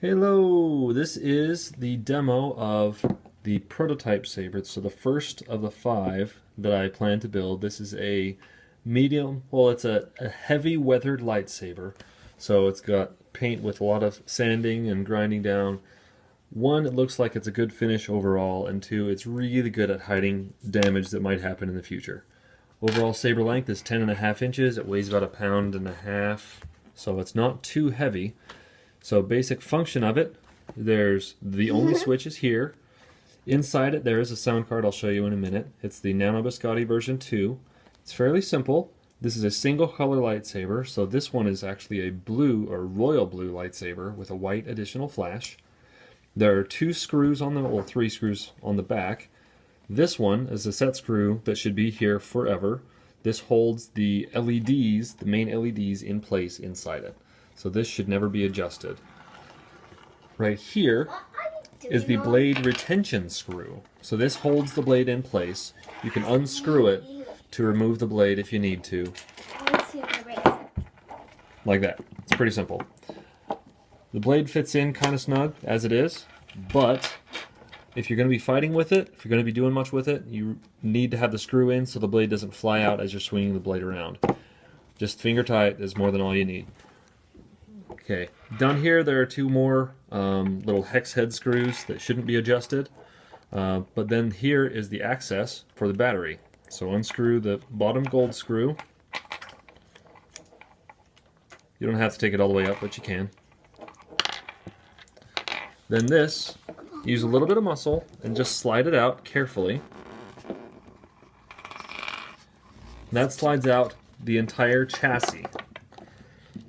Hello, this is the demo of the prototype saber. So the first of the 5 that I plan to build. This is a medium, well, it's a heavy weathered lightsaber. So it's got paint with a lot of sanding and grinding down. 1, it looks like it's a good finish overall, and 2, it's really good at hiding damage that might happen in the future. Overall saber length is 10.5 inches. It weighs about 1.5 pounds, so it's not too heavy. So basic function of it, there's the only switch is here. Inside it there is a sound card I'll show you in a minute. It's the Nano Biscotti version 2. It's fairly simple. This is a single color lightsaber, so this one is actually a blue or royal blue lightsaber with a white additional flash. There are 2 screws on the, well, 3 screws on the back. This one is a set screw that should be here forever. This holds the LEDs, the main LEDs, in place inside it. So this should never be adjusted. Right here is the blade retention screw. So this holds the blade in place. You can unscrew it to remove the blade if you need to. Like that. It's pretty simple. The blade fits in kind of snug as it is, but if you're going to be fighting with it, if you're going to be doing much with it, you need to have the screw in so the blade doesn't fly out as you're swinging the blade around. Just finger tight is more than all you need. Okay, down here there are 2 more little hex head screws that shouldn't be adjusted, but then here is the access for the battery. So unscrew the bottom gold screw. You don't have to take it all the way up, but you can. Then this, use a little bit of muscle and just slide it out carefully. And that slides out the entire chassis.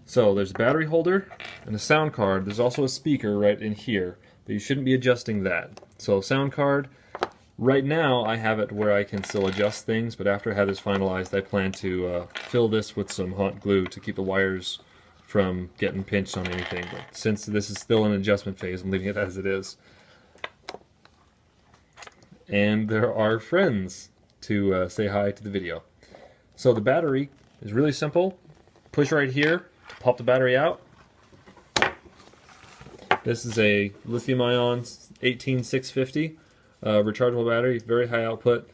So there's a battery holder and a sound card. There's also a speaker right in here, but you shouldn't be adjusting that. So sound card, right now I have it where I can still adjust things, but after I have this finalized, I plan to fill this with some hot glue to keep the wires from getting pinched on anything. But since this is still an adjustment phase, I'm leaving it as it is. And there are friends to say hi to the video. So the battery is really simple. Push right here to pop the battery out. This is a lithium-ion 18650 rechargeable battery, very high output.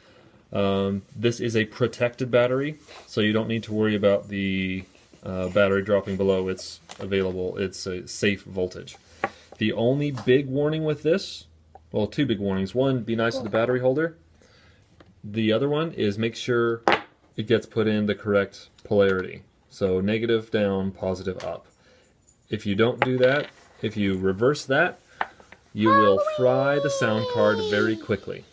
This is a protected battery, so you don't need to worry about the battery dropping below. It's available. It's a safe voltage. The only big warning with this, well, 2 big warnings. 1, be nice to the battery holder. The other one is make sure it gets put in the correct polarity. So negative down, positive up. If you don't do that, if you reverse that, you will fry the sound card very quickly.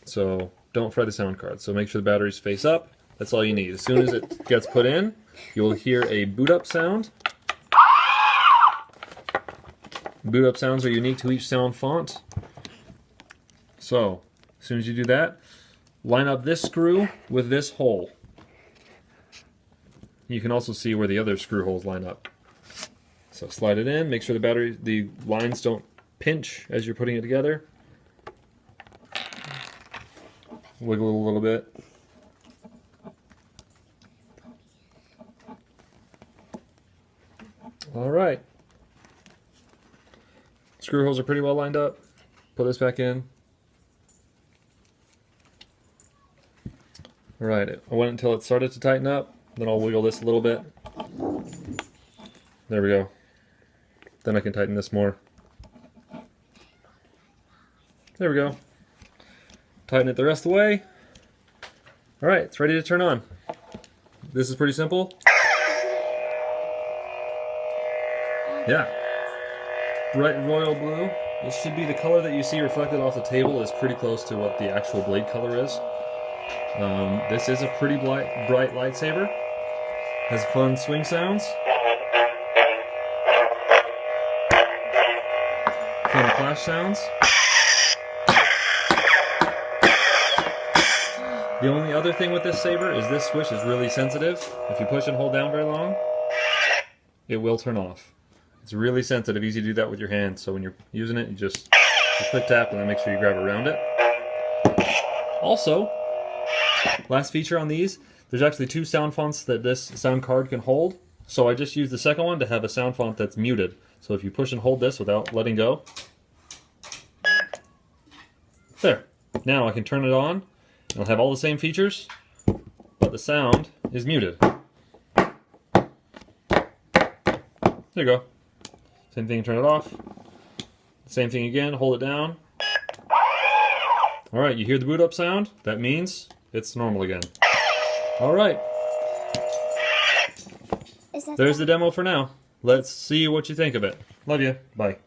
So don't fry the sound card. So make sure the batteries face up. That's all you need. As soon as it gets put in, you'll hear a boot up sound. Boot up sounds are unique to each sound font. So as soon as you do that, line up this screw with this hole. You can also see where the other screw holes line up. So slide it in, make sure the lines don't pinch as you're putting it together. Wiggle it a little bit. Alright. Screw holes are pretty well lined up. Put this back in. Alright, I wait until it started to tighten up. Then I'll wiggle this a little bit. There we go. Then I can tighten this more. There we go. Tighten it the rest of the way. Alright, it's ready to turn on. This is pretty simple. Yeah. Bright royal blue. This should be the color that you see reflected off the table is pretty close to what the actual blade color is. This is a pretty bright lightsaber. Has fun swing sounds. Fun flash sounds. The only other thing with this saber is this switch is really sensitive. If you push and hold down very long, it will turn off. It's really sensitive, easy to do that with your hand, so when you're using it, you quick tap and then make sure you grab around it. Also, last feature on these, there's actually 2 sound fonts that this sound card can hold. So I just used the second one to have a sound font that's muted. So if you push and hold this without letting go, there. Now I can turn it on. It'll have all the same features, but the sound is muted. There you go. Same thing, turn it off. Same thing again, hold it down. Alright, you hear the boot up sound? That means it's normal again. Alright. There's the demo for now. Let's see what you think of it. Love you. Bye.